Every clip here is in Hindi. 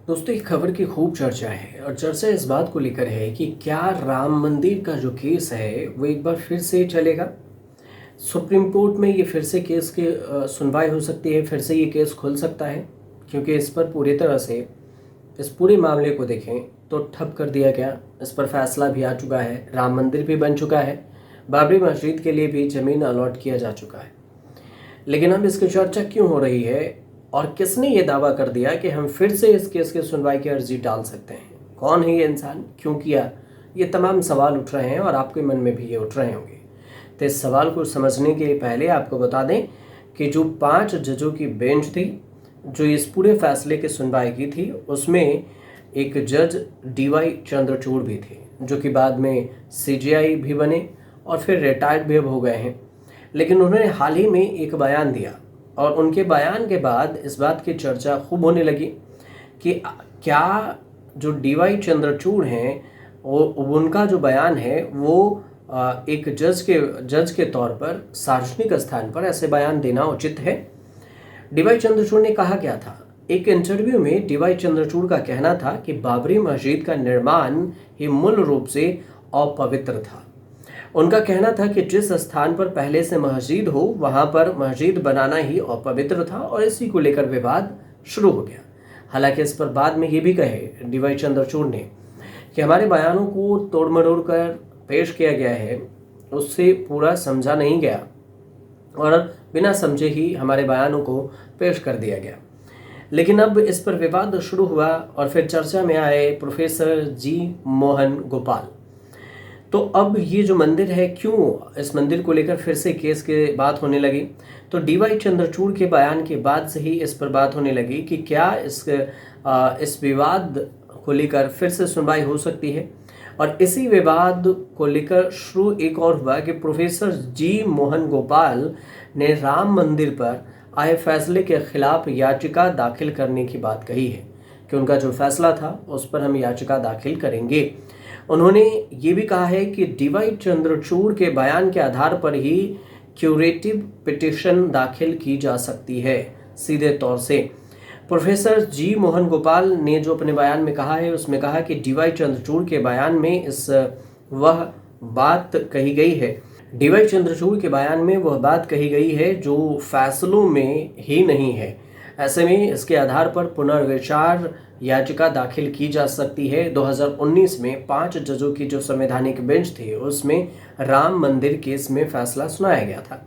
दोस्तों, एक खबर की खूब चर्चा है और चर्चा इस बात को लेकर है कि क्या राम मंदिर का जो केस है वो एक बार फिर से चलेगा। सुप्रीम कोर्ट में ये फिर से केस की सुनवाई हो सकती है, फिर से ये केस खुल सकता है, क्योंकि इस पर पूरी तरह से इस पूरे मामले को देखें तो ठप कर दिया गया। इस पर फैसला भी आ चुका है, राम मंदिर भी बन चुका है, बाबरी मस्जिद के लिए भी ज़मीन अलॉट किया जा चुका है। लेकिन अब इसकी चर्चा क्यों हो रही है और किसने ये दावा कर दिया कि हम फिर से इस केस की सुनवाई की अर्जी डाल सकते हैं? कौन है ये इंसान, क्यों किया? ये तमाम सवाल उठ रहे हैं और आपके मन में भी ये उठ रहे होंगे। तो इस सवाल को समझने के पहले आपको बता दें कि जो 5 जजों की बेंच थी जो इस पूरे फैसले की सुनवाई की थी, उसमें एक जज DY चंद्रचूड़ भी थे, जो कि बाद में CJI भी बने और फिर रिटायर्ड भी अब हो गए हैं। लेकिन उन्होंने हाल ही में एक बयान दिया और उनके बयान के बाद इस बात की चर्चा खूब होने लगी कि क्या जो DY चंद्रचूड़ हैं वो उनका जो बयान है वो एक जज के तौर पर सार्वजनिक स्थान पर ऐसे बयान देना उचित है। DY चंद्रचूड़ ने कहा क्या था? एक इंटरव्यू में DY चंद्रचूड़ का कहना था कि बाबरी मस्जिद का निर्माण ही मूल रूप से अपवित्र था। उनका कहना था कि जिस स्थान पर पहले से मस्जिद हो वहां पर मस्जिद बनाना ही अपवित्र था और इसी को लेकर विवाद शुरू हो गया। हालांकि इस पर बाद में ये भी कहे DY चंद्रचूड़ ने कि हमारे बयानों को तोड़ मरोड़ कर पेश किया गया है, उससे पूरा समझा नहीं गया और बिना समझे ही हमारे बयानों को पेश कर दिया गया। लेकिन अब इस पर विवाद शुरू हुआ और फिर चर्चा में आए प्रोफेसर G मोहन गोपाल। तो अब ये जो मंदिर है, क्यों इस मंदिर को लेकर फिर से केस के बात होने लगी? तो DY चंद्रचूड़ के बयान के बाद से ही इस पर बात होने लगी कि क्या इस विवाद को लेकर फिर से सुनवाई हो सकती है। और इसी विवाद को लेकर शुरू एक और हुआ कि प्रोफेसर G मोहन गोपाल ने राम मंदिर पर आए फैसले के खिलाफ याचिका दाखिल करने की बात कही है कि उनका जो फैसला था उस पर हम याचिका दाखिल करेंगे। उन्होंने ये भी कहा है कि DY चंद्रचूड़ के बयान के आधार पर ही क्यूरेटिव पिटीशन दाखिल की जा सकती है सीधे तौर से। प्रोफेसर G मोहन गोपाल ने जो अपने बयान में कहा है उसमें कहा कि DY चंद्रचूड़ के बयान में वह बात कही गई है DY चंद्रचूड़ के बयान में वह बात कही गई है जो फैसलों में ही नहीं है। ऐसे में इसके आधार पर पुनर्विचार याचिका दाखिल की जा सकती है। 2019 में 5 जजों की जो संवैधानिक बेंच थी उसमें राम मंदिर केस में फैसला सुनाया गया था।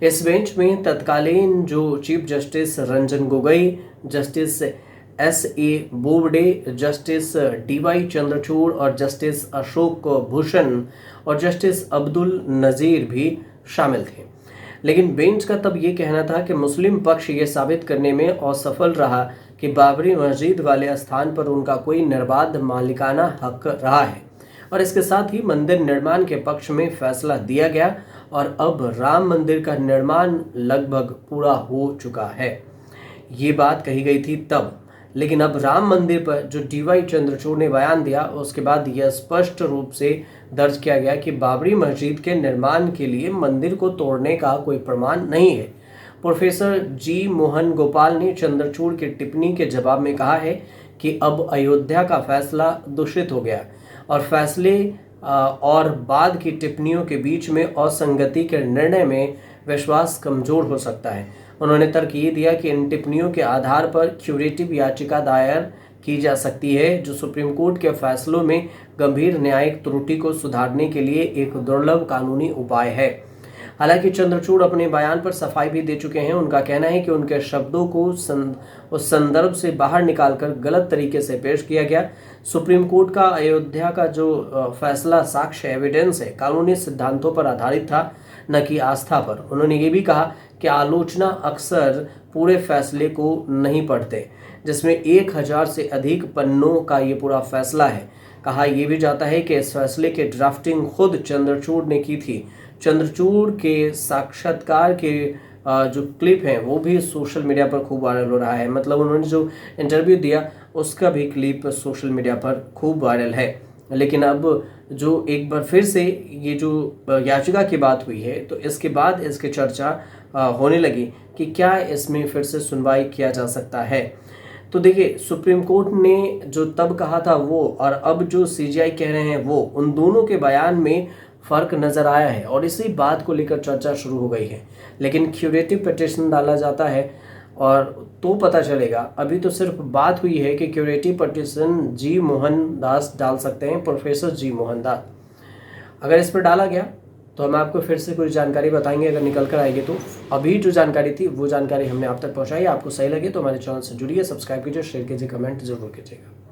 इस बेंच में तत्कालीन जो chief justice Ranjan Gogoi, justice SA Bobde, justice DY Chandrachud और जस्टिस अशोक भूषण और जस्टिस अब्दुल नज़ीर भी शामिल थे। लेकिन बेंच का तब ये कहना था कि मुस्लिम पक्ष ये साबित करने में असफल रहा कि बाबरी मस्जिद वाले स्थान पर उनका कोई निर्बाध मालिकाना हक रहा है और इसके साथ ही मंदिर निर्माण के पक्ष में फैसला दिया गया और अब राम मंदिर का निर्माण लगभग पूरा हो चुका है। ये बात कही गई थी तब। लेकिन अब राम मंदिर पर जो DY चंद्रचूड़ ने बयान दिया उसके बाद यह स्पष्ट रूप से दर्ज किया गया कि बाबरी मस्जिद के निर्माण के लिए मंदिर को तोड़ने का कोई प्रमाण नहीं है। प्रोफेसर G मोहन गोपाल ने चंद्रचूड़ की टिप्पणी के जवाब में कहा है कि अब अयोध्या का फैसला दूषित हो गया और फैसले और बाद की टिप्पणियों के बीच में असंगति के निर्णय में विश्वास कमजोर हो सकता है। उन्होंने तर्क ये दिया कि इन टिप्पणियों के आधार पर क्यूरेटिव याचिका दायर की जा सकती है जो सुप्रीम कोर्ट के फैसलों में गंभीर न्यायिक त्रुटि को सुधारने के लिए एक दुर्लभ कानूनी उपाय है। हालांकि चंद्रचूड़ अपने बयान पर सफाई भी दे चुके हैं। उनका कहना है कि उनके शब्दों को उस संदर्भ से बाहर निकालकर गलत तरीके से पेश किया गया। सुप्रीम कोर्ट का अयोध्या का जो फैसला साक्ष्य एविडेंस है, कानूनी सिद्धांतों पर आधारित था, न कि आस्था पर। उन्होंने ये भी कहा कि आलोचना अक्सर पूरे फैसले को नहीं पढ़ते, जिसमें 1000 से अधिक पन्नों का ये पूरा फैसला है। कहा यह भी जाता है कि इस फैसले की ड्राफ्टिंग खुद चंद्रचूड़ ने की थी। चंद्रचूड़ के साक्षात्कार के जो क्लिप हैं वो भी सोशल मीडिया पर खूब वायरल हो रहा है। मतलब उन्होंने जो इंटरव्यू दिया उसका भी क्लिप सोशल मीडिया पर खूब वायरल है। लेकिन अब जो एक बार फिर से ये जो याचिका की बात हुई है तो इसके बाद इसकी चर्चा होने लगी कि क्या इसमें फिर से सुनवाई किया जा सकता है। तो देखिए, सुप्रीम कोर्ट ने जो तब कहा था वो और अब जो सीजीआई कह रहे हैं वो, उन दोनों के बयान में फ़र्क नज़र आया है और इसी बात को लेकर चर्चा शुरू हो गई है। लेकिन क्यूरेटिव पिटिशन डाला जाता है और तो पता चलेगा। अभी तो सिर्फ बात हुई है कि क्यूरेटिव पिटिशन जी मोहन दास डाल सकते हैं, प्रोफेसर जी मोहन दास। अगर इस पर डाला गया तो हम आपको फिर से कुछ जानकारी बताएंगे अगर निकल कर आएगी तो। अभी जो जानकारी थी वो जानकारी हमने आप तक पहुंचाई। आपको सही लगे तो हमारे चैनल से जुड़िए, सब्सक्राइब कीजिए, शेयर कीजिए, कमेंट जरूर कीजिएगा।